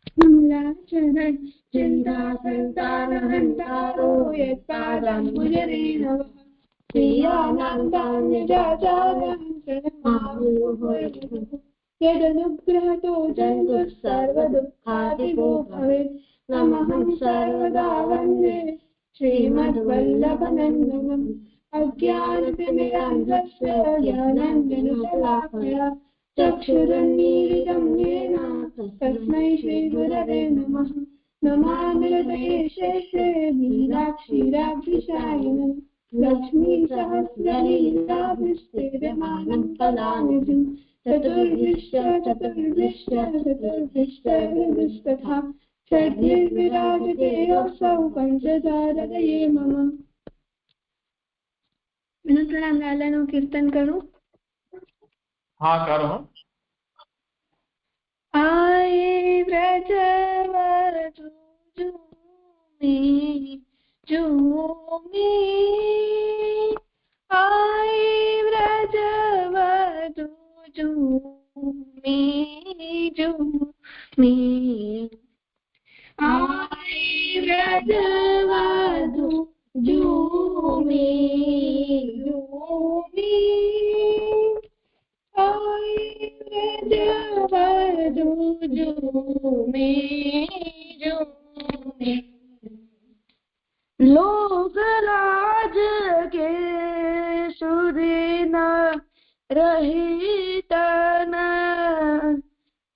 कमलाचरण चिन्तासन्तानहन्तारो यत्पादाम्बुजरे नमः प्रियानान्तान्यजाचारं शरणमाहुः यदनुग्रहतो जन्तुः सर्वदुःखादिपो भवेत् नमः सर्वदा वन्दे श्रीमद्वल्लभनन्दनम् अज्ञानतिमिरान्धस्य ज्ञानाञ्जनशलाकया चक्षुरुन्मीलितं येन तस्मै श्रीगुरवे नमः नमामि शेषे मीनाक्षीराभिषायिने लक्ष्मीसहस्रलीलाभिष्टिरमानं कलानिधिं चतुर्भिष्टथा षड्भिर्विराजते योऽसौ पंचधारदये मम। प्रणाम लालाનું કીર્તન કરું। हाँ करो। आये व्रजवधू झूमी आये व्रजवधू झूमी आये व्रजवधू झूमी लोकराज के सुदिन रहितन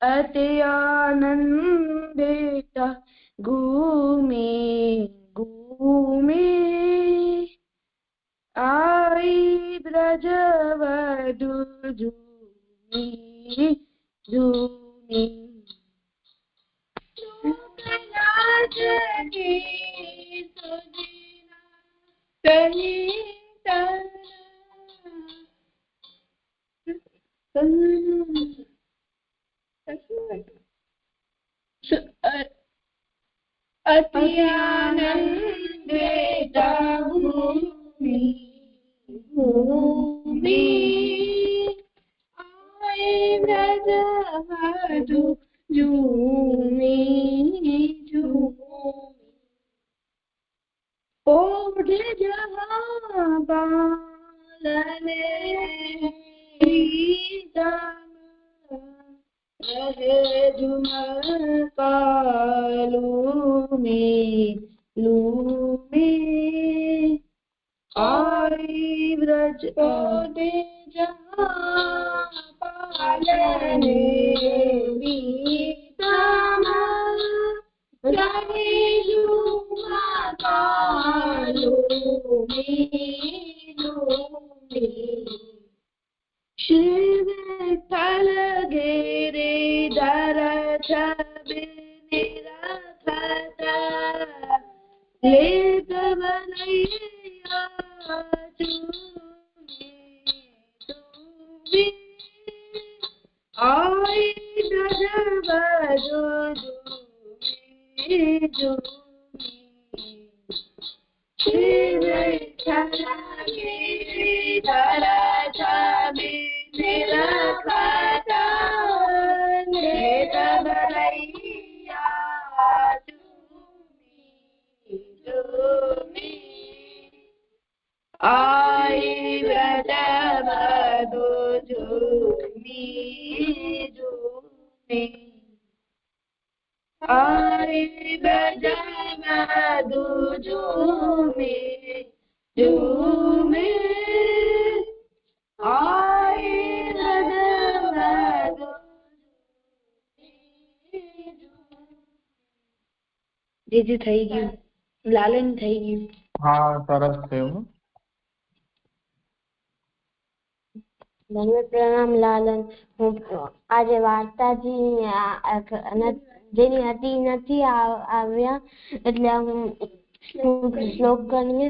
अति आनंदित घूमे आई ब्रजवधू झूमी लोकराज की सुदिन रहितन अति आनंदित भूमि आए व्रजवधू झूमी ओढ़ जहाँ बालने रहे झुमकालू में आई व्रज ओढ़े जहाँ पालने शिव थल गिरिधर छबिने रखता लेत बनैया चूमे आई ब्रजवधू शिव थल गिरिधर छबिने रखता लेत बनैया चूमे आई ब्रजवधू झूमी आई ब्रजवधू झूमी आई ब्रजवधू જીજુ થઈ ગયું લાલન થઈ ગયું। हाँ સરસ થયું। ધન્યવાદ પ્રણામ લાલન। હું આજે વાર્તાજી જેની હતી નથી આવ્યા એટલે હું શ્લોક કરીએ।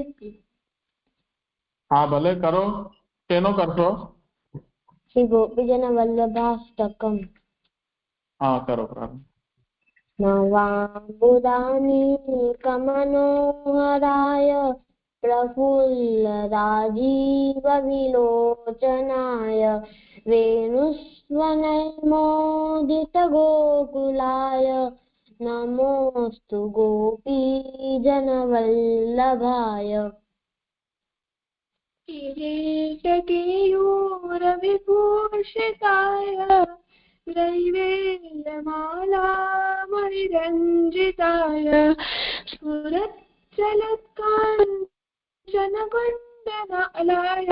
हाँ भले करो। केनो करशो? श्री गोपीजन वल्लभाष्टकम। हाँ करो प्रारंभ। नवाम्बुदानी कमनोहराय प्रफुल्ल राजीव विलोचनाय वेणुस्वनैर्मोदित गोकुलाय नमोऽस्तु गोपीजनवल्लभाय किरीटकेयूरविभूषिताय दैवेयमालामणिरञ्जिताय स्फुरच्चलत्काञ्चनकुण्डलाय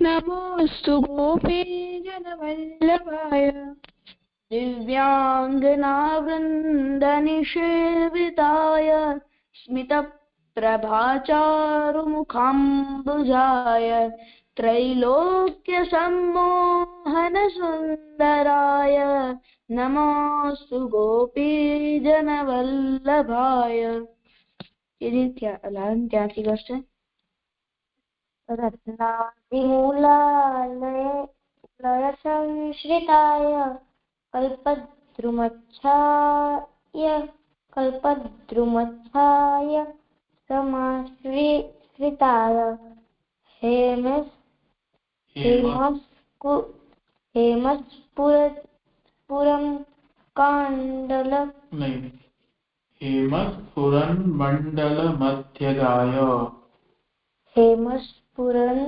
नमोऽस्तु गोपीजनवल्लभाय दिव्याङ्गनावृन्दनिषेविताय स्मितप्रभाचारुमुखाम्बुजाय त्रैलोक्यसम्मोहनसुन्दराय नमोऽस्तु गोपीजनवल्लभाय। ત્યાંથી કરશે रत्नादिमूलालय संश्रिताय कल्पद्रुमच्छाय समाश्रिताय हेमस्फुरं काण्डल नहीं, हेमस्फुरन मंडल मध्यगाय। हेमस्फुरन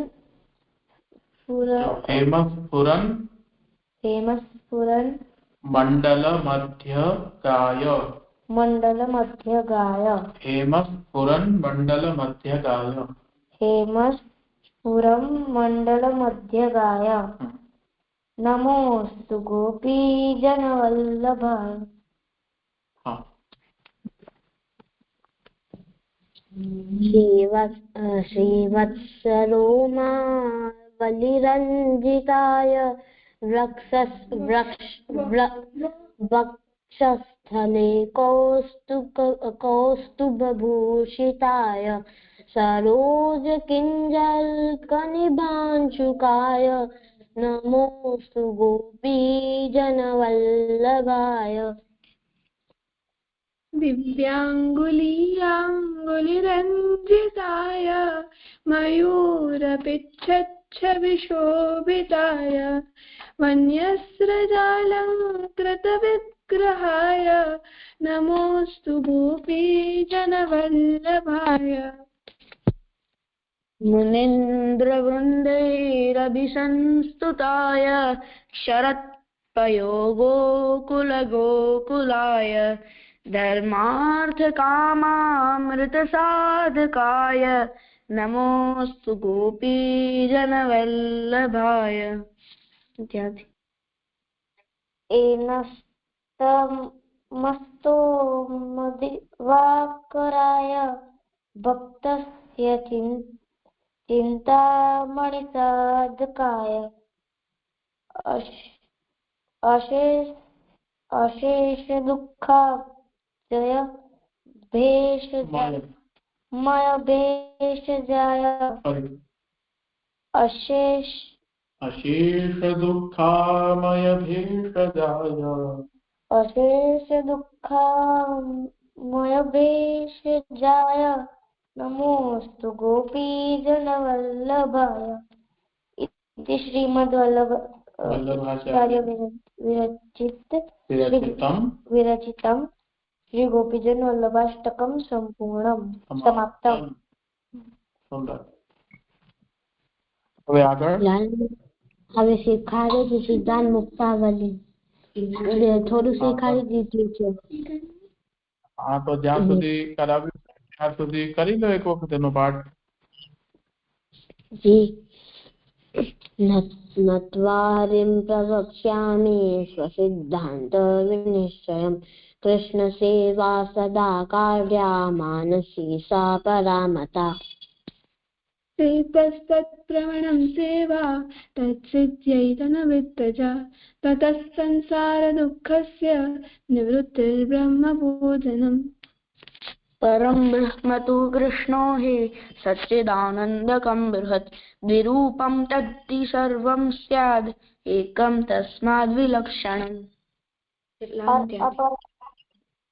मंडल मध्यगाय। हेमस्फुरन मंडल मध्यगाय। नमोऽस्तु गोपीजनवल्लभाय। हाँ। श्रीवत्सरोमावलिरञ्जिताय वक्षस्थले कौस्तुभभूषिताय सरोजकिञ्जल्कनिभाञ्चुकाय नमोऽस्तु गोपीजनवल्लभाय। दिव्याङ्गुलीयाङ्गुलिरञ्जिताय मयूरपिच्छच्छविशोभिताय वन्यस्रजालङ्कृतविग्रहाय नमोऽस्तु गोपीजनवल्लभाय। मुनीन्द्रवृन्दैरभिसंस्तुताय शरत्पयोगोकुलगोकुलाय धर्मार्थकामामृतसाधकाय नमोऽस्तु गोपीजनवल्लभाय। एनस्तमस्तोमदिवाकराय भक्तस्य चिन्तामणिसाधकाय अशेषदुःखाजय भेषजाय अशेषदुःखामयभेषजाय नमोऽस्तु गोपीजनवल्लभाय। इति श्रीमद्वल्लभाचार्य विरचितं श्री गोपीजन वल्लभाष्टकम संपूर्णम समाप्तम। હવે આગળ હવે શીખાડે છે સિદ્ધાંત મુક્તાવલી થોડું શીખાડી દીધું છે। હા તો જ્યાં સુધી કરાવ્યું ત્યાં સુધી કરી લો એક વખત એનો પાઠ। જી नत्वारिं प्रवक्ष्यामि स्वसिद्धान्त विनिश्चयम् कृष्ण सेवा सदा कार्या मानसी सा परामता। तत्प्रवणं सेवा तत्सिद्ध्यै तनवित्तजा ततः संसारदुःखस्य निवृत्तिर्ब्रह्मपूजनम्। परं ब्रह्म तु कृष्णो हि सच्चिदानन्दकं बृहत् द्विरूपं तद्धि सर्वं स्याद् एकं तस्माद्विलक्षणम्।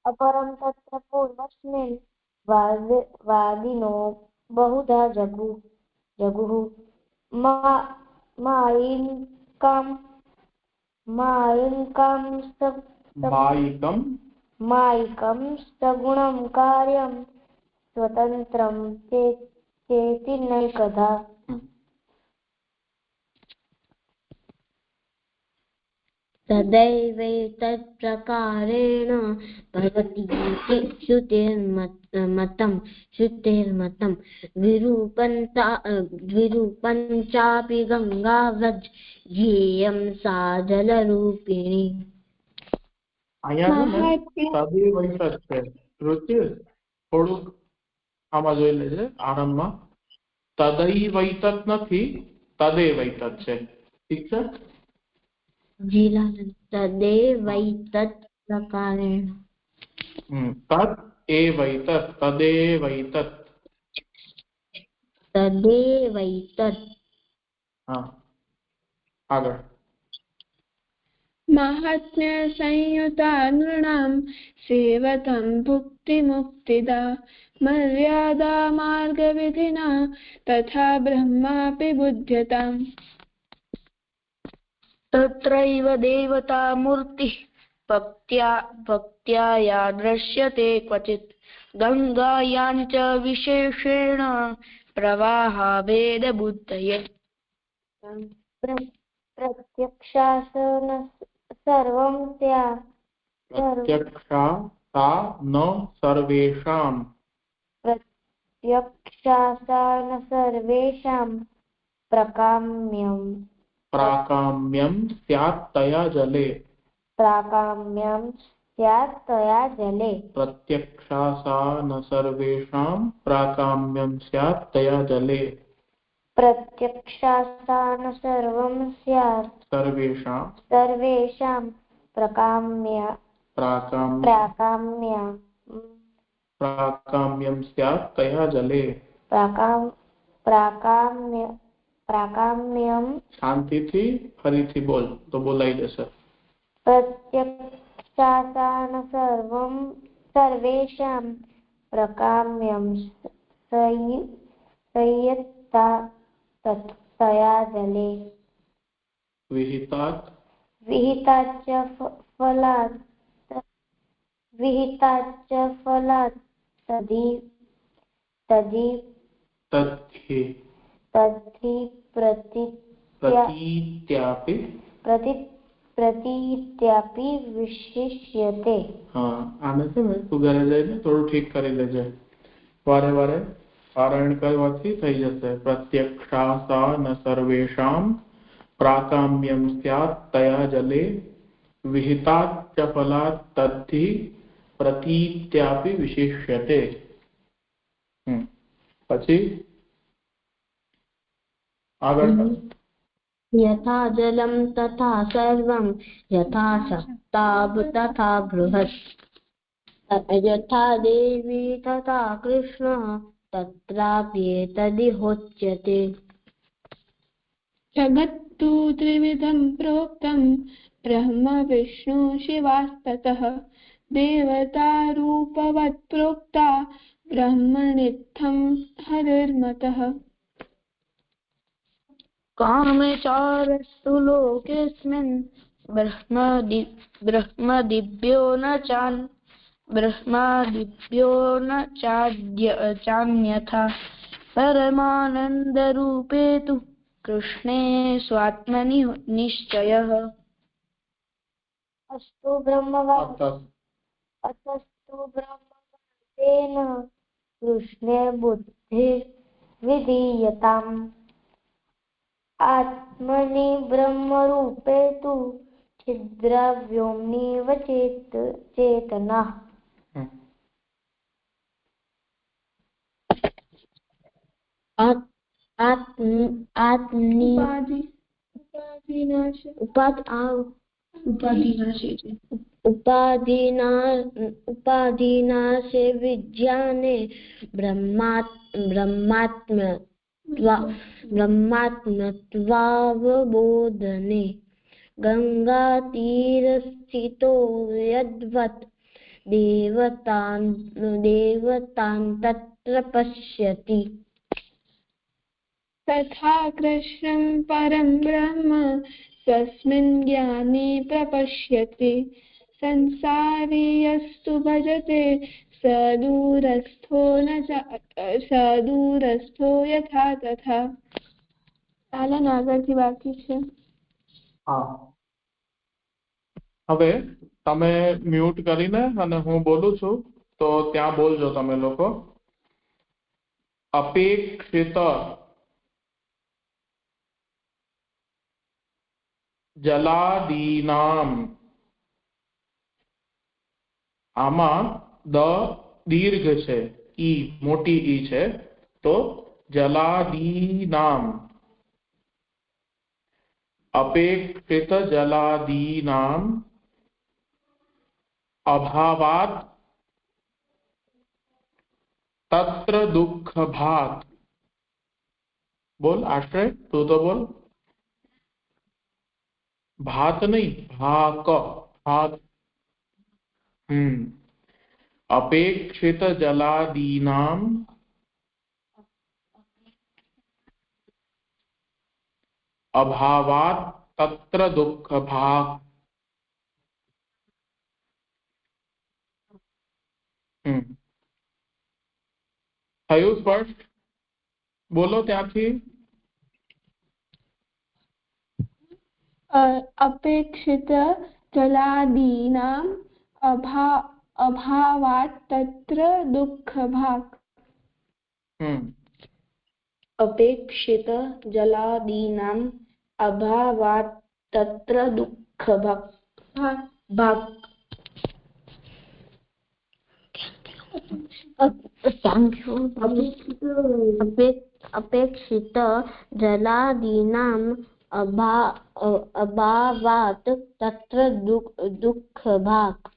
अपरं तत्र पूर्वस्मिन् वादिनो बहुधा जगुः मायिकं मायिकं सगुणं कार्यं स्वतन्त्रं चेति नैकधा। तदैवैतत्प्रकारेण भवति श्रुतेर्मतं विरूपञ्चापि गङ्गाव्रज ज्ञेयं सा जलरूपिणी। તદેવૈતત છે રુચિ થોડુંક આમાં જોઈ લેજે આરંભમાં તદૈવૈતત નથી તદેવૈતત છે ઠીક છે तदेवैतत् प्रकारेण તદ એવૈતત તદેવૈતત तदेवैतत्। હા આગળ माहात्म्य संयुता नृणां सेवतं भुक्तिमुक्तिदा मर्यादा मार्गविधिना तथा ब्रह्मापि बुध्यताम्। तत्रैव देवता मूर्तिः भक्त्या या दृश्यते क्वचित् गङ्गायां च विशेषेण प्रवाहाभेद बुद्धये। प्रत्यक्षासन सर्वं स्यात् प्रत्यक्षा सा न सर्वेषां प्रत्यक्षासन सर्वेषां प्राकाम्यं स्यात् तया जले प्राकाम्यं स्यात् तया जले। प्रत्यक्षा सा न सर्वेषां प्राकाम्यं स्यात् तया जले प्रत्यक्षासन सर्वं स्यात् सर्वेषां प्राकाम्यं स्यात् तया जले प्राकाम्यं शांतिथी फरीथी बोल तो बोलाई जैसे प्रत्यक्षासन सर्वेषां प्राकाम्यं संयत्ता तया जले विहिताच्च फलात् तद्धि प्रतीत्यापि विशिष्यते। हाँ आने से मैं तू घरे जाइए थोड़ा ठीक कर लेजे वारे वारे पारायण करवाથી થઈ જશે प्रत्यक्षा सा न सर्वेषां प्राकाम्यं स्यात् तया जले विहिताच्च फलात् तद्धि प्रतीत्यापि विशिष्यते। પછી આગળ यथा जलं तथा सर्वं यथा शक्ताब तथा बृहत् यथा देवी तथा कृष्णः तत्राप्येतदिहोच्यते। जगत्तु त्रिविधं प्रोक्तं ब्रह्म विष्णु शिवास्ततः देवता रूपवत् प्रोक्ता ब्रह्मणित्थं हरिर्मतः। कामचारस्तु लोकेऽस्मिन् ब्रह्मदिव्यो न चान्यथा परमानन्दरूपे तु कृष्णे स्वात्मनि निश्चयः। अस्तु ब्रह्मवादेन कृष्णे बुद्धिर्विधीयताम् आत्मनि ब्रह्मरूपे तु छिद्रव्योम्निव चेतना। उपाधिनाशे विज्ञाने ब्रह्मात्मत्वावबोधने गंगातीरस्थितो यद्वत् देवतान् तत्र पश्यति। तथा कृष्णं परं ब्रह्म स्वस्मिन् ज्ञाने प्रपश्यति संसारी यस्तु तु भजते सदूरस्थो यथा तथा। ચાલો આગળથી બાકી છે। હા, હવે તમે મ્યુટ કરીને અને હું બોલું છું તો ત્યાં બોલજો તમે લોકો। અપેક્ષિત જલાદીનામ, આમાં દ દીર્ઘ છે, ઈ મોટી ઈ છે, તો જલાદીનામ, અપેક્ષિત જલાદીનામ અભાવાત તત્ર દુઃખ ભાગ। બોલ આશ્રય, તું તો બોલ। भात नहीं, भाक, भात। अपेक्षित जलादीनाम अभावात तत्र दुःख भाग। थयुं स्पष्ट? बोलो ત્યાંથી। अपेक्षित जलादीनाम् अभावात् तत्र दुःख भाग। अपेक्षित जलादीनाम् अभावात् तत्र दुःख भाग। अपेक्षित जलादीनाम् अभावात् तत्र दुःख भाग।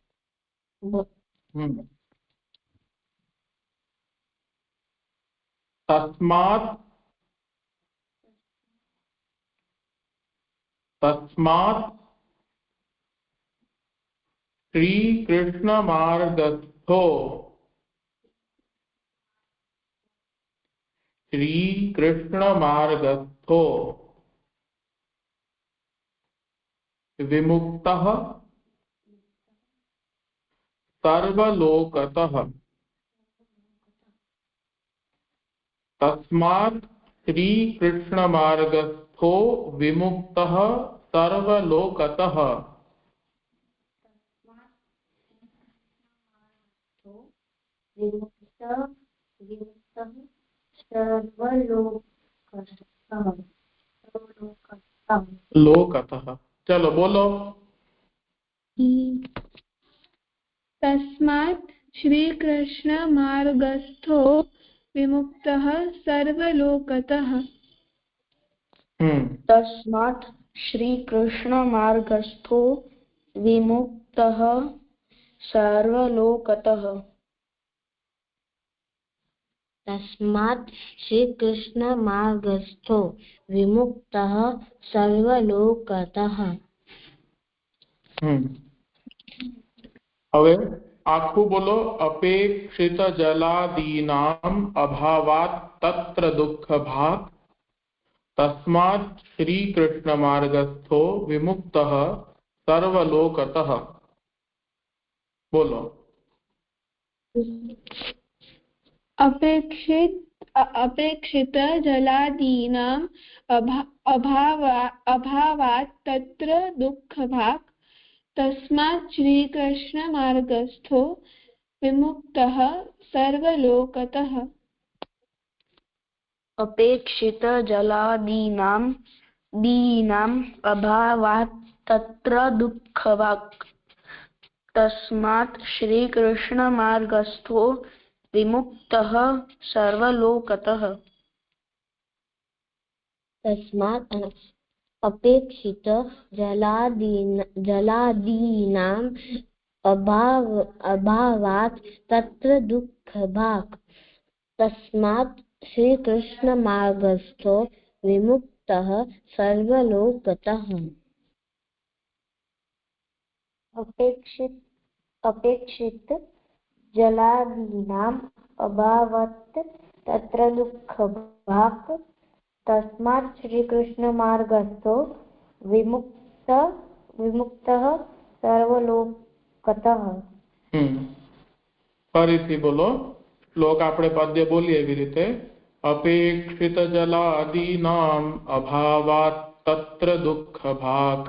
तस्मात् श्री कृष्ण मार्गस्थो विमुक्तः सर्वलोकतः। तस्मात् श्री कृष्ण मार्गस्थो विमुक्तः सर्वलोकतः। लोकतः। चलो बोलो। तस्मात् श्री कृष्ण मार्गस्थो विमुक्तः सर्वलोकतः। तस्मात् श्री कृष्ण मार्गस्थो विमुक्तः सर्वलोकतः। तस्मात् श्री कृष्ण मार्गस्थो विमुक्तः सर्वलोकतः। હવે આખું બોલો। અપેક્ષિત જલાદીનામ અભાવાત તત્ર દુઃખ ભાગ। તસ્માत् શ્રી કૃષ્ણ માર્ગસ્થો વિમુક્તઃ સર્વલોકતઃ। બોલો। अपेक्षित जलादीनाम् अभावात् तत्र दुःख भाग। तस्मात् श्री कृष्ण मार्गस्थो विमुक्तः सर्वलोकतः। अपेक्षित जलादीनाम् अभावात् तत्र दुःख भाग। तस्मात् श्री कृष्ण मार्गस्थो विमुक्तः सर्वलोकतः। तस्मात् अपेक्षित जलादीनाम् अभावात् तत्र दुःख भाग। तस्मात् श्री कृष्ण मार्गस्थो विमुक्तः सर्वलोकतः। अपेक्षित जलादीनाम् अभावात् तत्र दुःख भाग। तस्मात् श्री कृष्ण मार्गस्थो विमुक्तः सर्वलोकतः। ફરીથી બોલો શ્લોક આપણે પદ્ય બોલીએ એવી રીતે અપેક્ષિત જલાદીનામ અભાવાત તત્ર દુઃખ ભાગ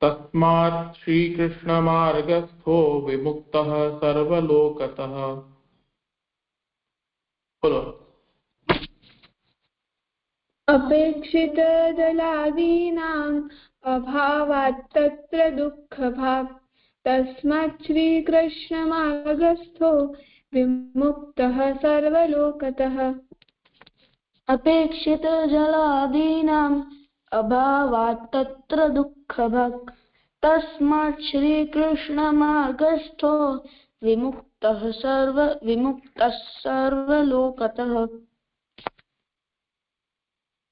તસ્માત શ્રી કૃષ્ણ માર્ગસ્થો વિમુક્તઃ સર્વલોકતઃ બોલો अपेक्षित जलादीनाम् अभावात् तत्र दुःखभाग् तस्मात् श्रीकृष्णमार्गस्थो विमुक्तः सर्वलोकतः। अपेक्षित जलादीनाम् अभावात् तत्र दुःखभाग् तस्मात् श्रीकृष्णमार्गस्थो विमुक्तः सर्वलोकतः।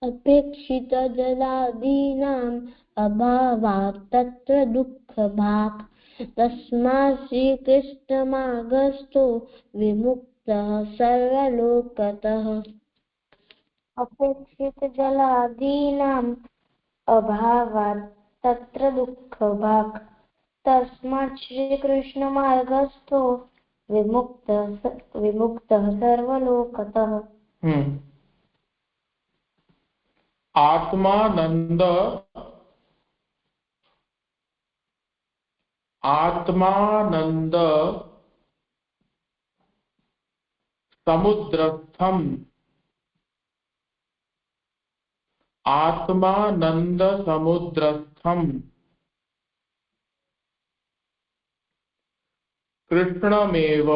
अपेक्षित जलादीनाम् अभावात् तत्र दुःखभाग् तस्मात् श्रीकृष्णमार्गस्थो विमुक्तः सर्वलोकतः। अपेक्षित जलादीनाम् अभावात् तत्र दुःखभाग् तस्मात् श्रीकृष्णमार्गस्थो विमुक्तः सर्वलोकतः। आत्मानंद समुद्रस्थम आत्मानंद समुद्रस्थम कृष्णमेव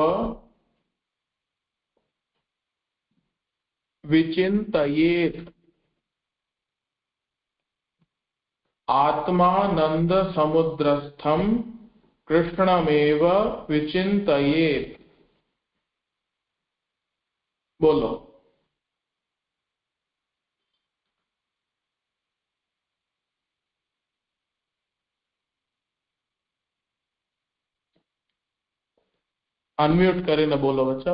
विचिन्तयेत् आत्मानंद समुद्रस्थम कृष्णमेव विचिन्तयेत् बोलो अनम्यूट કરીને બોલો બચ્ચા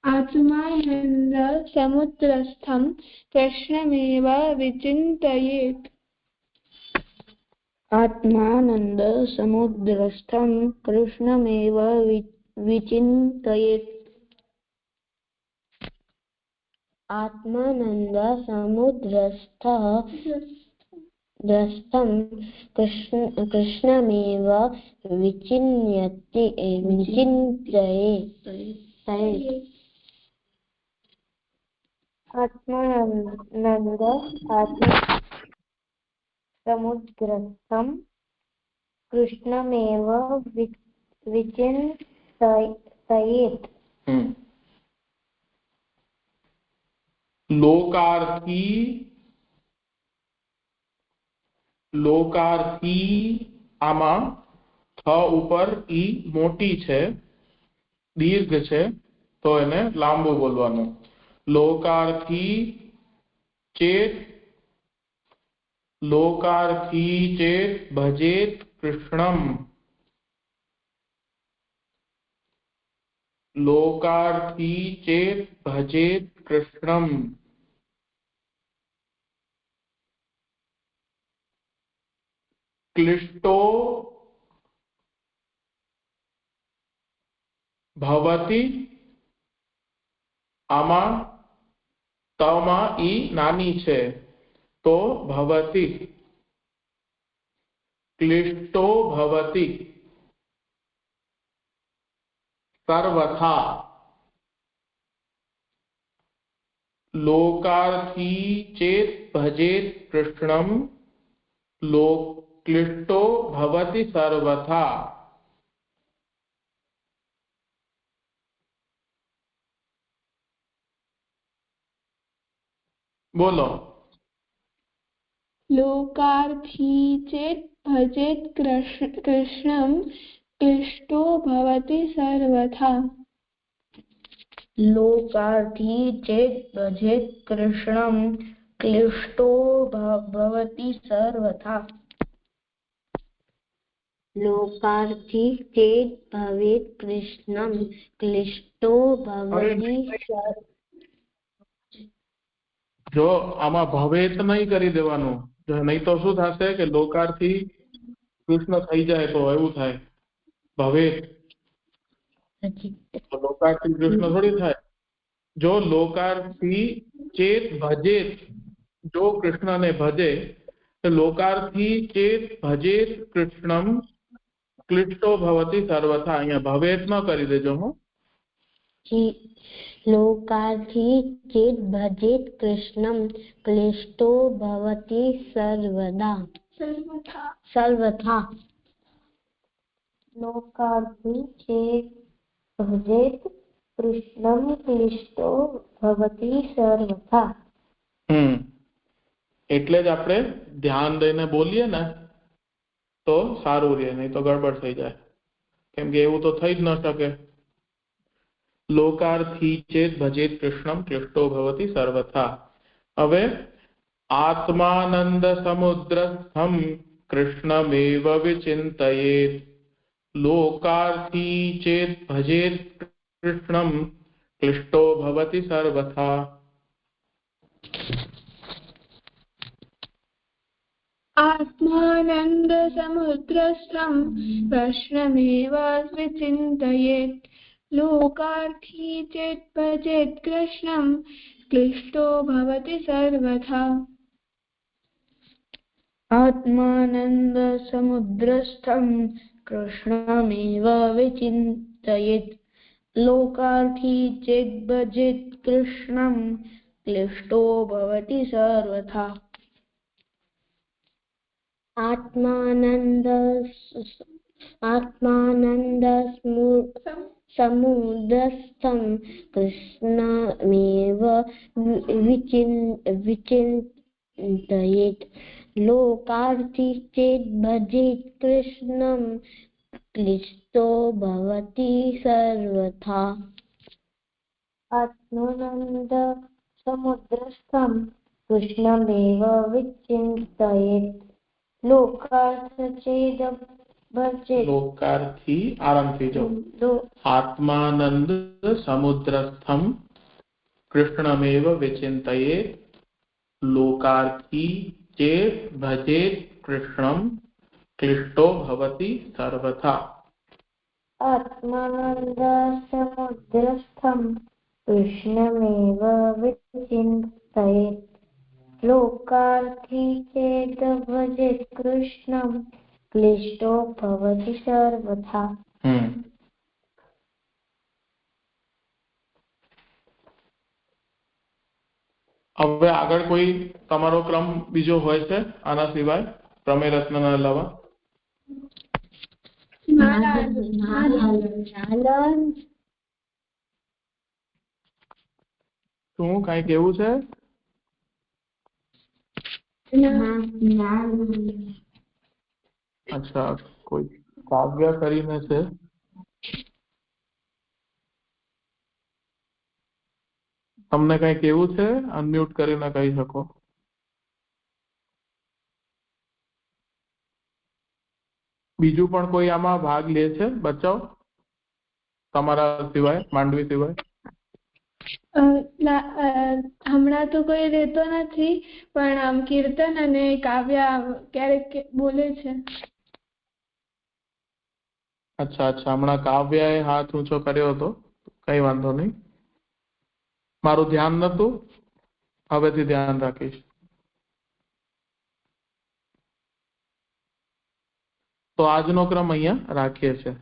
आत्मानंद समुद्रस्थं कृष्णमेव विचिन्तयेत्। आत्मानंद समुद्रस्थं कृष्णमेव विचिन्तयेत्। आत्मानंद समुद्रस्थं कृष्णमेव विचिन्तयेत्। आत्मानंद समुद्रस्थं कृष्णमेव विचिन्तयेत्। लोकार्थी આમાં થ ઉપર ઈ મોટી છે દીર્ઘ છે તો એને લાંબુ બોલવાનું लोकार्थी चेत भजेत कृष्णम लोकार्थी चेत भजेत कृष्णम क्लिष्टो भवति आमा तमा ई नानी छे तो भवति क्लिष्टो भवति सर्वथा लोकार्थी चेत भजेत कृष्णम क्लिष्टो भवति सर्वथा बोलो लोकार्थी चेत् भजेत् कृष्णं क्लिष्टो भवति सर्वथा। लोकार्थी चेत् भजेत् कृष्णं क्लिष्टो भवति सर्वथा। लोकार्थी चेत् भवेत् कृष्णं क्लिष्टो भवति जो आमा भवेत नहीं करी देवानुं जो नहीं तो शुं थशे के लोकार्थी कृष्ण थई जाए तो एवुं थाय ભવેત તો લોકાર્થી કૃષ્ણ થોડી થાય. જો લોકાર્થી ચેત ભજેત, જો કૃષ્ણને ભજે તો લોકાર્થી ચેત ભજેત કૃષ્ણમ ક્લિષ્ટો ભવતી સર્વથા. અહીંયા ભવેત ન કરી દેજો. હું લોકાર્થી ચેત ભજેત કૃષ્ણમ ક્લિષ્ટો ભવતિ સર્વદા સર્વથા. લોકાર્થી ચેત ભજેત કૃષ્ણમ ક્લિષ્ટો ભવતિ સર્વથા. એટલે જ આપણે ધ્યાન દઈને બોલીએ ને તો સારું રહે, નહીં તો ગડબડ થઈ જાય. કેમ કે એવું તો થઈ જ ન શકે. લોકાર્થી ચેત ભજેત કૃષ્ણમ ક્લિષ્ટો ભવતિ સર્વથા. હવે આત્માનંદ સમુદ્રસ્થમ કૃષ્ણમેવ વિચિંતયેત. લોકાર્થી ચેત ભજેત કૃષ્ણમ ક્લિષ્ટો ભવતિ સર્વથા. आत्मानंद समुद्रस्थं कृष्णमेव विचिन्तयेत् लोकार्थी चेत् भजेत् कृष्णं क्लिष्टो भवति सर्वथा. आत्मानंद समुद्रस्थं कृष्णमेव विचिन्तयेत् लोकार्थी चेत् भजेत् कृष्णं क्लिष्टो भवति सर्वथा. आत्मानंद समुद्रस्थं कृष्णमेव विचिन्तयेत् लोकार्थी चेत् भजेत् कृष्णं क्लिष्टो भवति सर्वथा. आत्मानंद समुद्रस्थं कृष्णमेव विचिन्तयेत् लोकार्थी आराम थी जो आत्मानंद समुद्रस्थम कृष्णमेव विचिन्तयेत् लोकार्थी चेत् भजेत् कृष्णम क्लिष्टो भवति सर्वथा. आत्मानंद समुद्रस्थं कृष्णमेव विचिन्तयेत् लोकार्थी चेत् भजेत् कृष्णं क्लिष्टो भवति सर्वथा. હવે આગળ કોઈ તમારો ક્રમ બીજો હોય છે આના સિવાય પ્રમેય રત્નના અલાવા? શું કઈ કેવું છે? અચ્છા, કોઈ કાવ્ય કરીને છે. તમને કઈ કેવું છે? અનમ્યુટ કરીને કહી શકો. બીજું પણ કોઈ આમાં ભાગ લે છે? બચાવ તમારા સિવાય, માંડવી સિવાય. હમણાં તો કોઈ રહેતો નથી, પણ આમ કીર્તન અને કાવ્ય ક્યારેક બોલે છે. અચ્છા અચ્છા, હમણાં કાવ્યાએ હાથ ઊંચો કર્યો હતો, કઈ વાંધો નહીં. મારું ધ્યાન નતું, હવેથી ધ્યાન રાખીશ. તો આજનો ક્રમ અહીંયા રાખીએ છીએ.